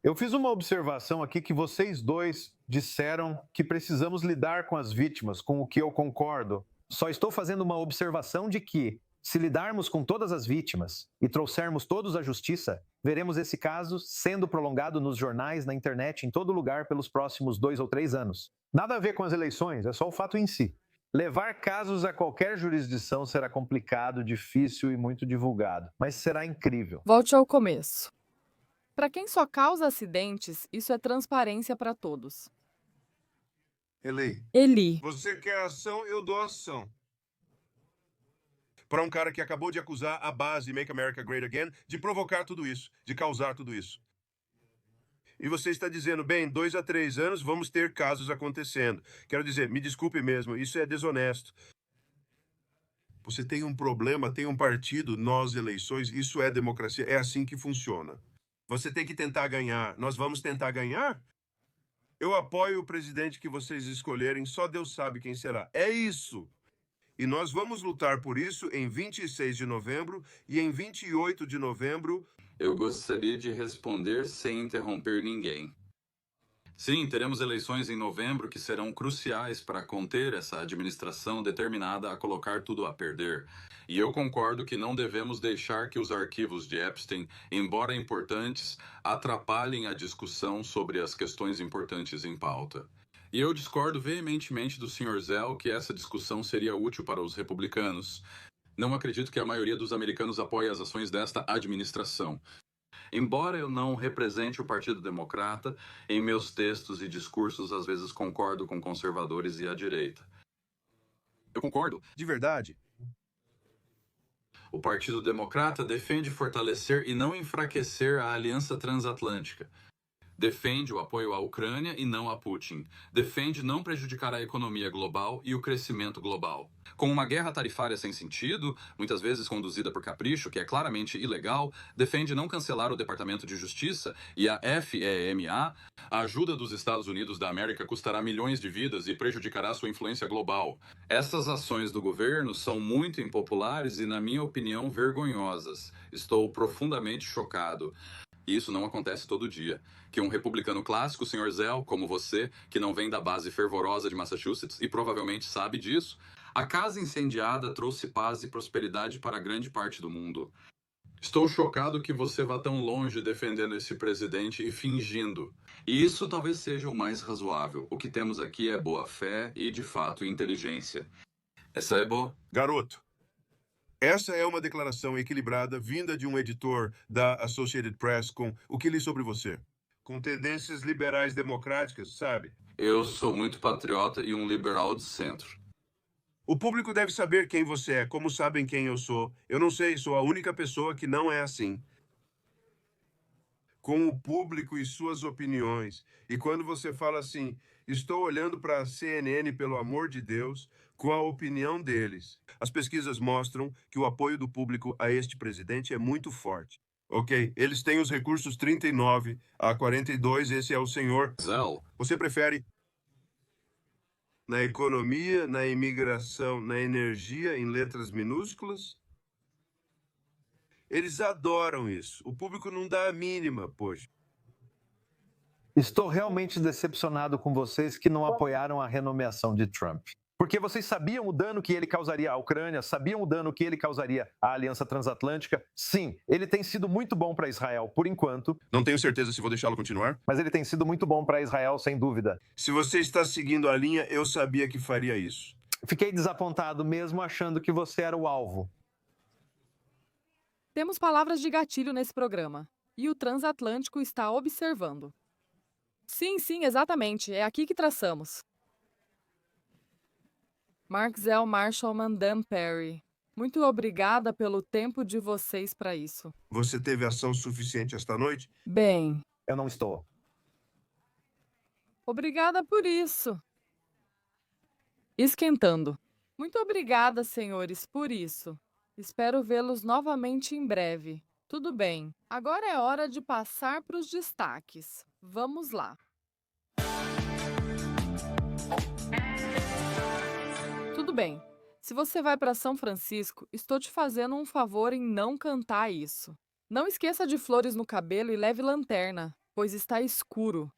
Eu fiz uma observação aqui que vocês dois disseram que precisamos lidar com as vítimas, com o que eu concordo. Só estou fazendo uma observação de que, se lidarmos com todas as vítimas e trouxermos todos à justiça, veremos esse caso sendo prolongado nos jornais, na internet, em todo lugar pelos próximos 2 ou 3 anos. Nada a ver com as eleições, é só o fato em si. Levar casos a qualquer jurisdição será complicado, difícil e muito divulgado, mas será incrível. Volte ao começo. Para quem só causa acidentes, isso é transparência para todos. Eli. Você quer ação, eu dou ação. Para um cara que acabou de acusar a base Make America Great Again de provocar tudo isso, de causar tudo isso. E você está dizendo, bem, 2 a 3 anos vamos ter casos acontecendo. Quero dizer, me desculpe mesmo, isso é desonesto. Você tem um problema, tem um partido, nós eleições, isso é democracia, é assim que funciona. Você tem que tentar ganhar. Nós vamos tentar ganhar? Eu apoio o presidente que vocês escolherem, só Deus sabe quem será. É isso. E nós vamos lutar por isso em 26 de novembro e em 28 de novembro. Eu gostaria de responder sem interromper ninguém. Sim, teremos eleições em novembro que serão cruciais para conter essa administração determinada a colocar tudo a perder. E eu concordo que não devemos deixar que os arquivos de Epstein, embora importantes, atrapalhem a discussão sobre as questões importantes em pauta. E eu discordo veementemente do Sr. Zell que essa discussão seria útil para os republicanos. Não acredito que a maioria dos americanos apoie as ações desta administração. Embora eu não represente o Partido Democrata, em meus textos e discursos às vezes concordo com conservadores e a direita. Eu concordo, de verdade. O Partido Democrata defende fortalecer e não enfraquecer a Aliança Transatlântica. Defende o apoio à Ucrânia e não a Putin. Defende não prejudicar a economia global e o crescimento global. Com uma guerra tarifária sem sentido, muitas vezes conduzida por capricho, que é claramente ilegal, defende não cancelar o Departamento de Justiça e a FEMA. A ajuda dos Estados Unidos da América custará milhões de vidas e prejudicará sua influência global. Essas ações do governo são muito impopulares e, na minha opinião, vergonhosas. Estou profundamente chocado. E isso não acontece todo dia. Que um republicano clássico, Sr. Zell, como você, que não vem da base fervorosa de Massachusetts e provavelmente sabe disso, a casa incendiada trouxe paz e prosperidade para grande parte do mundo. Estou chocado que você vá tão longe defendendo esse presidente e fingindo. E isso talvez seja o mais razoável. O que temos aqui é boa fé e, de fato, inteligência. Essa é boa? Garoto, essa é uma declaração equilibrada vinda de um editor da Associated Press com o que li sobre você. Com tendências liberais democráticas, sabe? Eu sou muito patriota e um liberal de centro. O público deve saber quem você é, como sabem quem eu sou. Eu não sei, sou a única pessoa que não é assim. Com o público e suas opiniões. E quando você fala assim, estou olhando para a CNN, pelo amor de Deus, com a opinião deles. As pesquisas mostram que o apoio do público a este presidente é muito forte. Ok, eles têm os recursos 39 a 42, esse é o senhor Zell. Você prefere na economia, na imigração, na energia, em letras minúsculas? Eles adoram isso. O público não dá a mínima, poxa. Estou realmente decepcionado com vocês que não apoiaram a renomeação de Trump. Porque vocês sabiam o dano que ele causaria à Ucrânia, sabiam o dano que ele causaria à Aliança Transatlântica. Sim, ele tem sido muito bom para Israel, por enquanto. Não tenho certeza se vou deixá-lo continuar. Mas ele tem sido muito bom para Israel, sem dúvida. Se você está seguindo a linha, eu sabia que faria isso. Fiquei desapontado mesmo achando que você era o alvo. Temos palavras de gatilho nesse programa. E o transatlântico está observando. Sim, exatamente. É aqui que traçamos. Mark Zell Marshallman Dan Perry. Muito obrigada pelo tempo de vocês para isso. Você teve ação suficiente esta noite? Bem, eu não estou. Obrigada por isso. Esquentando. Muito obrigada, senhores, por isso. Espero vê-los novamente em breve. Tudo bem. Agora é hora de passar para os destaques. Vamos lá. Tudo bem. Se você vai para São Francisco, estou te fazendo um favor em não cantar isso. Não esqueça de flores no cabelo e leve lanterna, pois está escuro.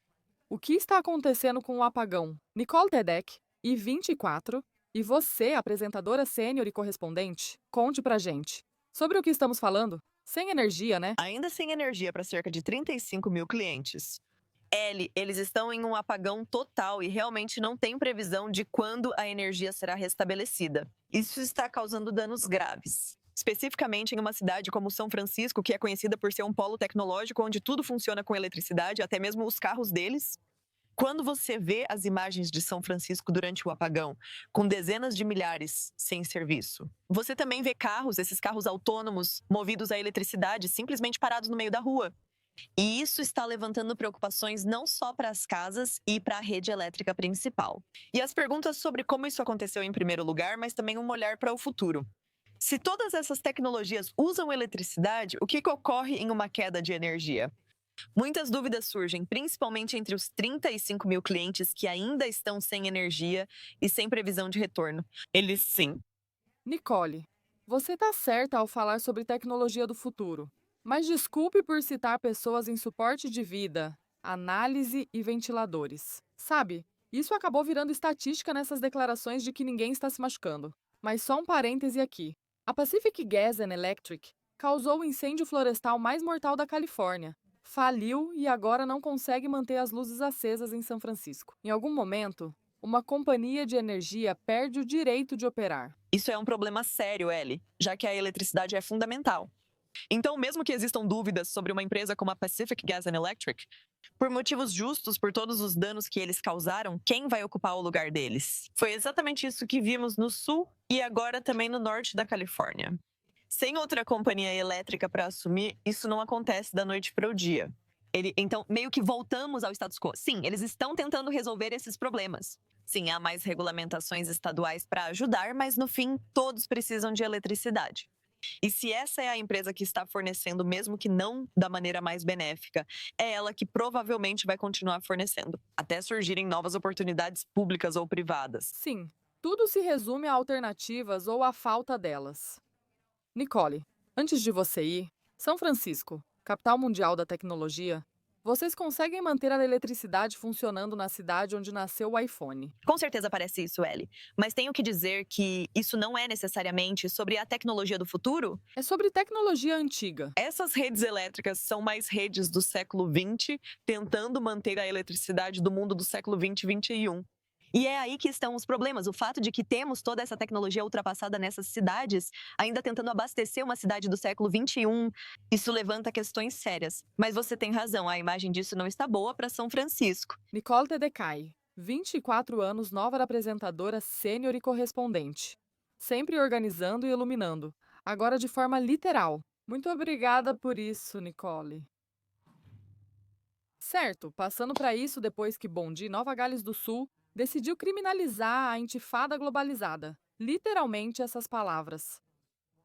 O que está acontecendo com o apagão? Nicole Tedek, I24, e você, apresentadora sênior e correspondente, conte pra gente. Sobre o que estamos falando? Sem energia, né? Ainda sem energia para cerca de 35 mil clientes. Eles estão em um apagão total e realmente não tem previsão de quando a energia será restabelecida. Isso está causando danos graves. Especificamente em uma cidade como São Francisco, que é conhecida por ser um polo tecnológico onde tudo funciona com eletricidade, até mesmo os carros deles. Quando você vê as imagens de São Francisco durante o apagão, com dezenas de milhares sem serviço, você também vê carros, esses carros autônomos, movidos à eletricidade, simplesmente parados no meio da rua. E isso está levantando preocupações não só para as casas e para a rede elétrica principal. E as perguntas sobre como isso aconteceu em primeiro lugar, mas também um olhar para o futuro. Se todas essas tecnologias usam eletricidade, o que ocorre em uma queda de energia? Muitas dúvidas surgem, principalmente entre os 35 mil clientes que ainda estão sem energia e sem previsão de retorno. Eles sim. Nicole, você está certa ao falar sobre tecnologia do futuro. Mas desculpe por citar pessoas em suporte de vida. análise e ventiladores. Sabe, isso acabou virando estatística nessas declarações de que ninguém está se machucando. Mas só um parêntese aqui. A Pacific Gas and Electric causou o incêndio florestal mais mortal da Califórnia. Faliu e agora não consegue manter as luzes acesas em São Francisco. Em algum momento, uma companhia de energia perde o direito de operar. Isso é um problema sério, Ellie, já que a eletricidade é fundamental. Então, mesmo que existam dúvidas sobre uma empresa como a Pacific Gas and Electric, por motivos justos, por todos os danos que eles causaram, quem vai ocupar o lugar deles? Foi exatamente isso que vimos no sul e agora também no norte da Califórnia. Sem outra companhia elétrica para assumir, isso não acontece da noite para o dia. Então, meio que voltamos ao status quo. Sim, eles estão tentando resolver esses problemas. Sim, há mais regulamentações estaduais para ajudar, mas no fim, todos precisam de eletricidade. E se essa é a empresa que está fornecendo, mesmo que não da maneira mais benéfica, é ela que provavelmente vai continuar fornecendo, até surgirem novas oportunidades públicas ou privadas. Sim, tudo se resume a alternativas ou a falta delas. Nicole, antes de você ir, São Francisco, capital mundial da tecnologia, vocês conseguem manter a eletricidade funcionando na cidade onde nasceu o iPhone? Com certeza parece isso, Ellie. Mas tenho que dizer que isso não é necessariamente sobre a tecnologia do futuro? É sobre tecnologia antiga. Essas redes elétricas são mais redes do século XX, tentando manter a eletricidade do mundo do século XX e XXI. E é aí que estão os problemas. O fato de que temos toda essa tecnologia ultrapassada nessas cidades, ainda tentando abastecer uma cidade do século XXI, isso levanta questões sérias. Mas você tem razão, a imagem disso não está boa para São Francisco. Nicole Tedecai, 24 anos, nova apresentadora sênior e correspondente. Sempre organizando e iluminando. Agora de forma literal. Muito obrigada por isso, Nicole. Certo, passando para isso depois que Bondi, Nova Gales do Sul, decidiu criminalizar a intifada globalizada. Literalmente essas palavras.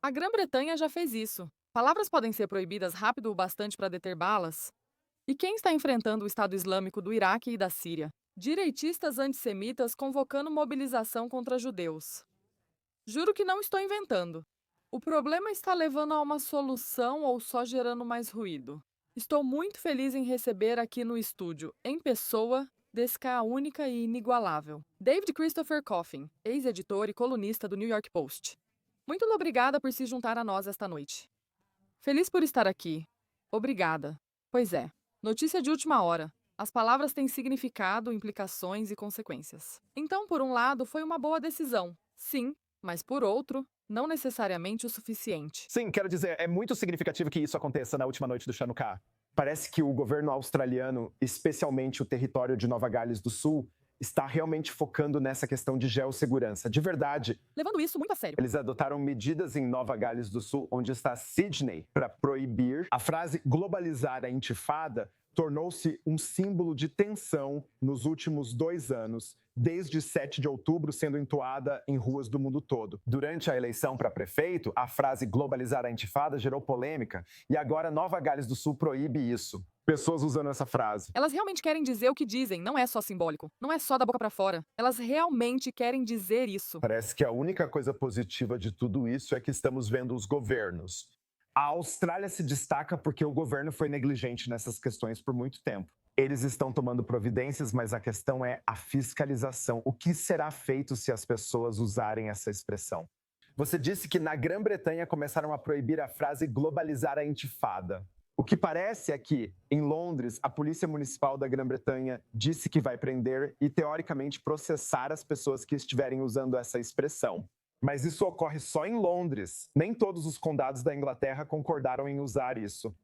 A Grã-Bretanha já fez isso. Palavras podem ser proibidas rápido o bastante para deter balas? E quem está enfrentando o Estado Islâmico do Iraque e da Síria? Direitistas antissemitas convocando mobilização contra judeus. Juro que não estou inventando. O problema está levando a uma solução ou só gerando mais ruído? Estou muito feliz em receber aqui no estúdio, em pessoa, desca única e inigualável. David Christopher Coffin, ex-editor e colunista do New York Post. Muito obrigada por se juntar a nós esta noite. Feliz por estar aqui. Obrigada. Pois é, notícia de última hora. As palavras têm significado, implicações e consequências. Então, por um lado, foi uma boa decisão. Sim, mas por outro, não necessariamente o suficiente. Sim, quero dizer, é muito significativo que isso aconteça na última noite do Chanukah. Parece que o governo australiano, especialmente o território de Nova Gales do Sul, está realmente focando nessa questão de geossegurança. De verdade. Levando isso muito a sério. Eles adotaram medidas em Nova Gales do Sul, onde está Sydney, para proibir. A frase globalizar a intifada tornou-se um símbolo de tensão nos últimos 2 anos, desde 7 de outubro sendo entoada em ruas do mundo todo. Durante a eleição para prefeito, a frase globalizar a intifada gerou polêmica e agora Nova Gales do Sul proíbe isso. Pessoas usando essa frase. Elas realmente querem dizer o que dizem, não é só simbólico. Não é só da boca para fora. Elas realmente querem dizer isso. Parece que a única coisa positiva de tudo isso é que estamos vendo os governos. A Austrália se destaca porque o governo foi negligente nessas questões por muito tempo. Eles estão tomando providências, mas a questão é a fiscalização. O que será feito se as pessoas usarem essa expressão? Você disse que na Grã-Bretanha começaram a proibir a frase globalizar a intifada. O que parece é que, em Londres, a Polícia Municipal da Grã-Bretanha disse que vai prender e, teoricamente, processar as pessoas que estiverem usando essa expressão. Mas isso ocorre só em Londres. Nem todos os condados da Inglaterra concordaram em usar isso.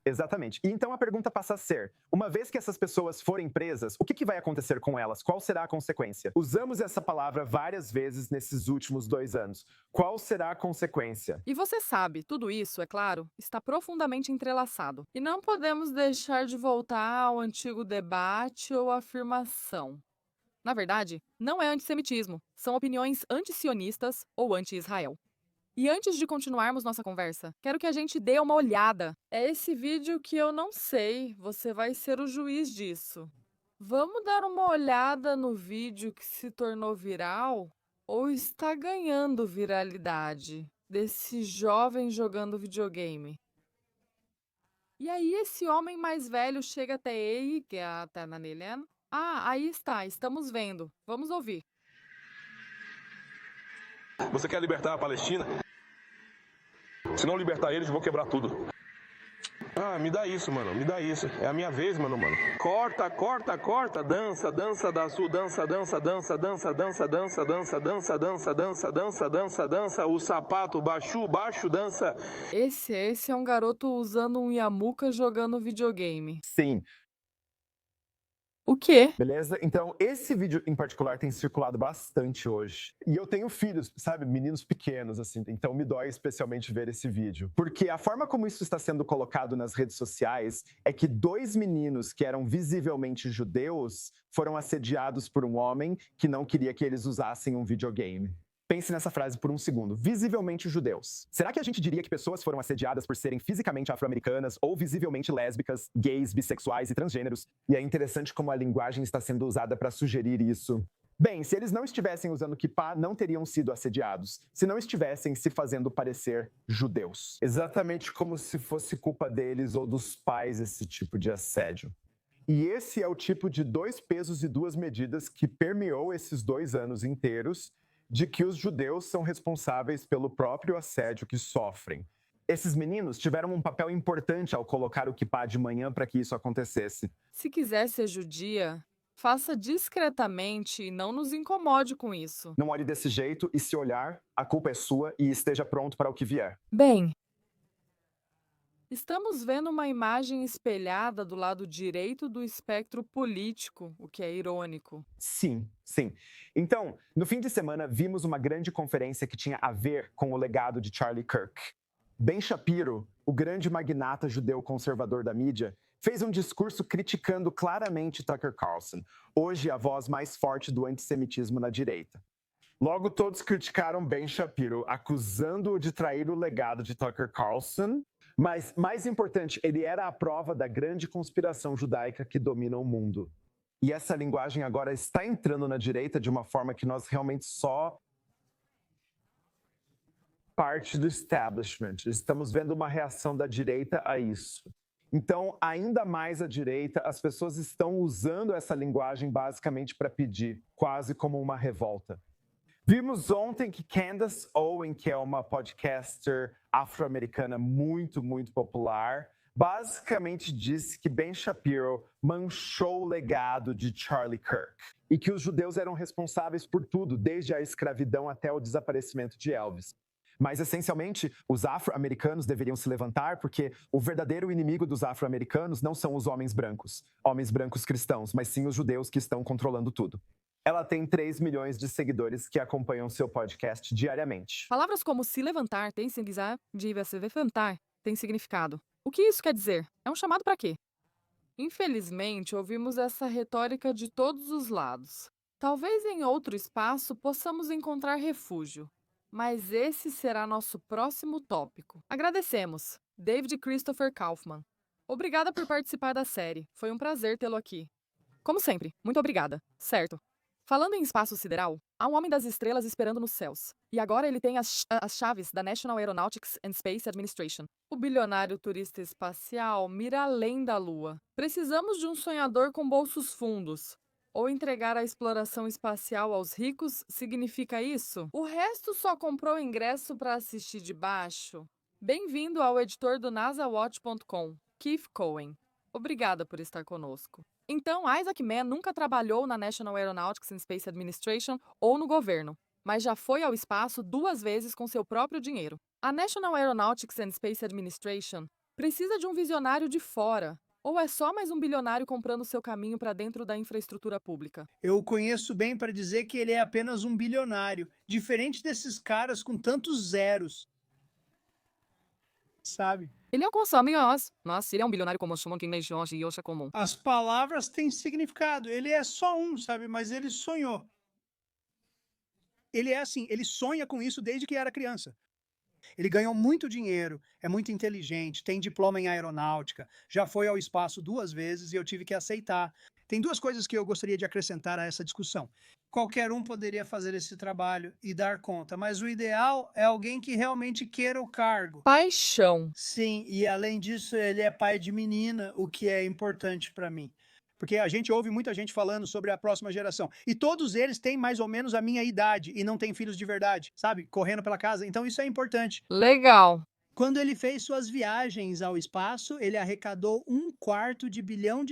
Exatamente. E então a pergunta passa a ser, uma vez que essas pessoas forem presas, o que vai acontecer com elas? Qual será a consequência? Usamos essa palavra várias vezes nesses últimos 2 anos. Qual será a consequência? E você sabe, tudo isso, é claro, está profundamente entrelaçado. E não podemos deixar de voltar ao antigo debate ou afirmação. Na verdade, não é antissemitismo, são opiniões anti-sionistas ou anti-Israel. E antes de continuarmos nossa conversa, quero que a gente dê uma olhada. É esse vídeo que eu não sei, você vai ser o juiz disso. Vamos dar uma olhada no vídeo que se tornou viral ou está ganhando viralidade desse jovem jogando videogame. E aí esse homem mais velho chega até ele, que é a Tananelian. Ah, aí está, estamos vendo. Vamos ouvir. Você quer libertar a Palestina? Se não libertar eles, eu vou quebrar tudo. Ah, me dá isso, mano, me dá isso. É a minha vez, mano. Corta, corta, corta. Dança, dança da sul, dança, dança, dança, dança, dança, dança, dança, dança, dança, dança, dança, dança, dança. O sapato, baixo, baixo, dança. Esse é um garoto usando um Yamuka jogando videogame. Sim. O quê? Beleza? Então, esse vídeo em particular tem circulado bastante hoje. E eu tenho filhos, sabe? Meninos pequenos, assim. Então, me dói especialmente ver esse vídeo. Porque a forma como isso está sendo colocado nas redes sociais é que 2 meninos que eram visivelmente judeus foram assediados por um homem que não queria que eles usassem um videogame. Pense nessa frase por um segundo. Visivelmente judeus. Será que a gente diria que pessoas foram assediadas por serem fisicamente afro-americanas ou visivelmente lésbicas, gays, bissexuais e transgêneros? E é interessante como a linguagem está sendo usada para sugerir isso. Bem, se eles não estivessem usando kippah, não teriam sido assediados. Se não estivessem se fazendo parecer judeus. Exatamente como se fosse culpa deles ou dos pais esse tipo de assédio. E esse é o tipo de 2 pesos e 2 medidas que permeou esses 2 anos inteiros de que os judeus são responsáveis pelo próprio assédio que sofrem. Esses meninos tiveram um papel importante ao colocar o kippah de manhã para que isso acontecesse. Se quiser ser judia, faça discretamente e não nos incomode com isso. Não olhe desse jeito e, se olhar, a culpa é sua e esteja pronto para o que vier. Bem, estamos vendo uma imagem espelhada do lado direito do espectro político, o que é irônico. Sim, sim. Então, no fim de semana, vimos uma grande conferência que tinha a ver com o legado de Charlie Kirk. Ben Shapiro, o grande magnata judeu conservador da mídia, fez um discurso criticando claramente Tucker Carlson, hoje a voz mais forte do antissemitismo na direita. Logo, todos criticaram Ben Shapiro, acusando-o de trair o legado de Tucker Carlson. Mas, mais importante, ele era a prova da grande conspiração judaica que domina o mundo. E essa linguagem agora está entrando na direita de uma forma que nós realmente só parte do establishment. Estamos vendo uma reação da direita a isso. Então, ainda mais à direita, as pessoas estão usando essa linguagem basicamente para pedir, quase como uma revolta. Vimos ontem que Candace Owen, que é uma podcaster afro-americana muito, muito popular, basicamente disse que Ben Shapiro manchou o legado de Charlie Kirk e que os judeus eram responsáveis por tudo, desde a escravidão até o desaparecimento de Elvis. Mas, essencialmente, os afro-americanos deveriam se levantar porque o verdadeiro inimigo dos afro-americanos não são os homens brancos cristãos, mas sim os judeus que estão controlando tudo. Ela tem 3 milhões de seguidores que acompanham seu podcast diariamente. Palavras como se levantar tem significado. O que isso quer dizer? É um chamado para quê? Infelizmente, ouvimos essa retórica de todos os lados. Talvez em outro espaço possamos encontrar refúgio. Mas esse será nosso próximo tópico. Agradecemos, David Christopher Kaufman. Obrigada por participar da série. Foi um prazer tê-lo aqui. Como sempre, muito obrigada. Certo. Falando em espaço sideral, há um homem das estrelas esperando nos céus. E agora ele tem as chaves da National Aeronautics and Space Administration. O bilionário turista espacial mira além da Lua. Precisamos de um sonhador com bolsos fundos. Ou entregar a exploração espacial aos ricos significa isso? O resto só comprou ingresso para assistir de baixo? Bem-vindo ao editor do NASAWatch.com, Keith Cohen. Obrigada por estar conosco. Então, Isaac Mann nunca trabalhou na National Aeronautics and Space Administration ou no governo, mas já foi ao espaço 2 vezes com seu próprio dinheiro. A National Aeronautics and Space Administration precisa de um visionário de fora, ou é só mais um bilionário comprando seu caminho para dentro da infraestrutura pública? Eu o conheço bem para dizer que ele é apenas um bilionário, diferente desses caras com tantos zeros. Sabe? Ele é um consome mas ele é um bilionário como chamam quem nem Jorge e Osha comum. As palavras têm significado. Ele é só um, sabe? Mas ele sonhou. Ele é assim, ele sonha com isso desde que era criança. Ele ganhou muito dinheiro, é muito inteligente, tem diploma em aeronáutica, já foi ao espaço 2 vezes e eu tive que aceitar. Tem duas coisas que eu gostaria de acrescentar a essa discussão. Qualquer um poderia fazer esse trabalho e dar conta, mas o ideal é alguém que realmente queira o cargo. Paixão. Sim, e além disso, ele é pai de menina, o que é importante para mim. Porque a gente ouve muita gente falando sobre a próxima geração. E todos eles têm mais ou menos a minha idade e não têm filhos de verdade, sabe? Correndo pela casa. Então isso é importante. Legal. Quando ele fez suas viagens ao espaço, ele arrecadou $250 bilhão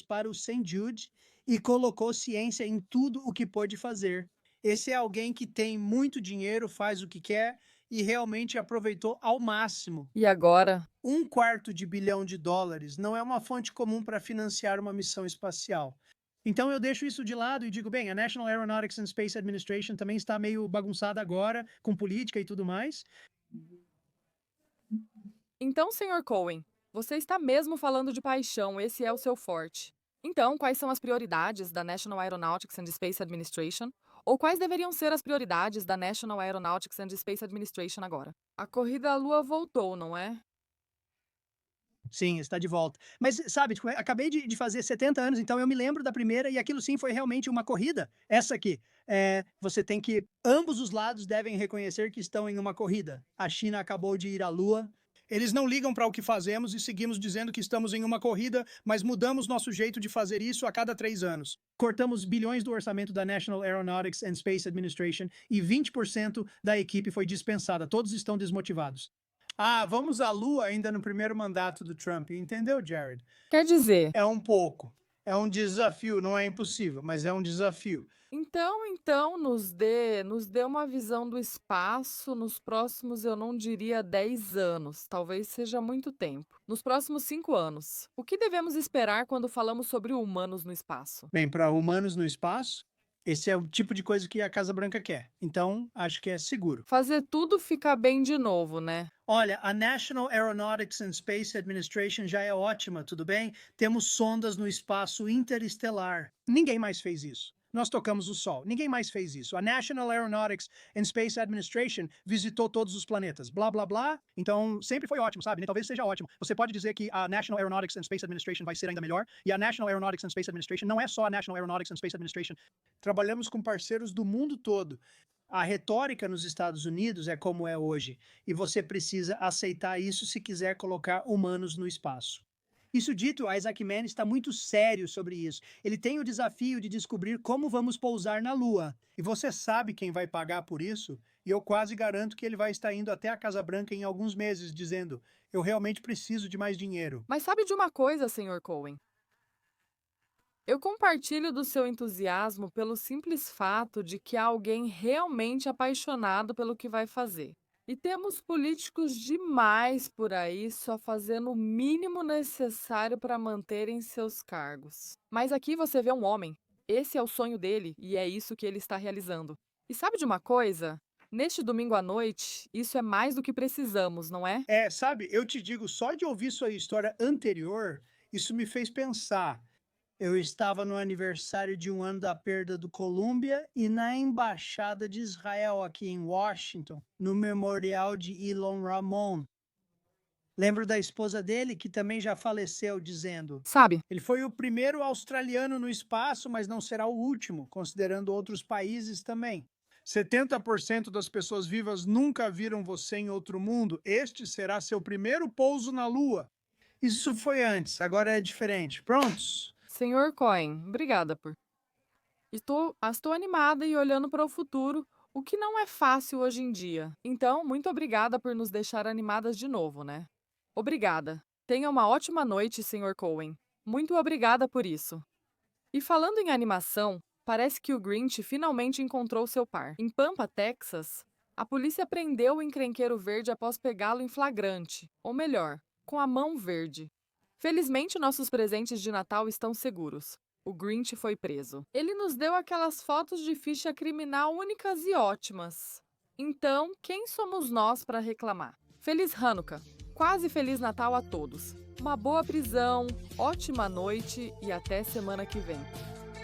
para o St. Jude e colocou ciência em tudo o que pôde fazer. Esse é alguém que tem muito dinheiro, faz o que quer e realmente aproveitou ao máximo. E agora? $250 bilhão não é uma fonte comum para financiar uma missão espacial. Então eu deixo isso de lado e digo, bem, a National Aeronautics and Space Administration também está meio bagunçada agora, com política e tudo mais. Então, Sr. Cohen, você está mesmo falando de paixão, esse é o seu forte. Então, quais são as prioridades da National Aeronautics and Space Administration? Ou quais deveriam ser as prioridades da National Aeronautics and Space Administration agora? A corrida à Lua voltou, não é? Sim, está de volta. Mas, sabe, tipo, acabei de fazer 70 anos, então eu me lembro da primeira e aquilo sim foi realmente uma corrida. Essa aqui. Você tem que... Ambos os lados devem reconhecer que estão em uma corrida. A China acabou de ir à Lua. Eles não ligam para o que fazemos e seguimos dizendo que estamos em uma corrida, mas mudamos nosso jeito de fazer isso a cada 3 anos. Cortamos bilhões do orçamento da National Aeronautics and Space Administration e 20% da equipe foi dispensada. Todos estão desmotivados. Ah, vamos à Lua ainda no primeiro mandato do Trump, entendeu, Jared? Quer dizer... É um pouco. É um desafio, não é impossível, mas é um desafio. Então, nos dê uma visão do espaço nos próximos, eu não diria 10 anos, talvez seja muito tempo. Nos próximos 5 anos, o que devemos esperar quando falamos sobre humanos no espaço? Bem, para humanos no espaço, esse é o tipo de coisa que a Casa Branca quer. Então, acho que é seguro. Fazer tudo ficar bem de novo, né? Olha, a National Aeronautics and Space Administration já é ótima, tudo bem? Temos sondas no espaço interestelar. Ninguém mais fez isso. Nós tocamos o Sol. Ninguém mais fez isso. A National Aeronautics and Space Administration visitou todos os planetas. Blá, blá, blá. Então, sempre foi ótimo, sabe? Talvez seja ótimo. Você pode dizer que a National Aeronautics and Space Administration vai ser ainda melhor. E a National Aeronautics and Space Administration não é só a National Aeronautics and Space Administration. Trabalhamos com parceiros do mundo todo. A retórica nos Estados Unidos é como é hoje. E você precisa aceitar isso se quiser colocar humanos no espaço. Isso dito, Isaac Mann está muito sério sobre isso. Ele tem o desafio de descobrir como vamos pousar na Lua. E você sabe quem vai pagar por isso? E eu quase garanto que ele vai estar indo até a Casa Branca em alguns meses, dizendo, eu realmente preciso de mais dinheiro. Mas sabe de uma coisa, Sr. Cohen? Eu compartilho do seu entusiasmo pelo simples fato de que há alguém realmente apaixonado pelo que vai fazer. E temos políticos demais por aí só fazendo o mínimo necessário para manterem seus cargos. Mas aqui você vê um homem. Esse é o sonho dele e é isso que ele está realizando. E sabe de uma coisa? Neste domingo à noite, isso é mais do que precisamos, não é? Sabe, eu te digo, só de ouvir sua história anterior, isso me fez pensar. Eu estava no aniversário de 1 ano da perda do Colômbia e na Embaixada de Israel aqui em Washington, no memorial de Ilon Ramon. Lembro da esposa dele, que também já faleceu, dizendo... Sabe? Ele foi o primeiro australiano no espaço, mas não será o último, considerando outros países também. 70% das pessoas vivas nunca viram você em outro mundo. Este será seu primeiro pouso na Lua. Isso foi antes, agora é diferente. Prontos? Sr. Cohen, obrigada por... Estou animada e olhando para o futuro, o que não é fácil hoje em dia. Então, muito obrigada por nos deixar animadas de novo, né? Obrigada. Tenha uma ótima noite, Sr. Cohen. Muito obrigada por isso. E falando em animação, parece que o Grinch finalmente encontrou seu par. Em Pampa, Texas, a polícia prendeu o encrenqueiro verde após pegá-lo em flagrante. Ou melhor, com a mão verde. Felizmente, nossos presentes de Natal estão seguros. O Grinch foi preso. Ele nos deu aquelas fotos de ficha criminal únicas e ótimas. Então, quem somos nós para reclamar? Feliz Hanukkah! Quase Feliz Natal a todos! Uma boa prisão, ótima noite e até semana que vem.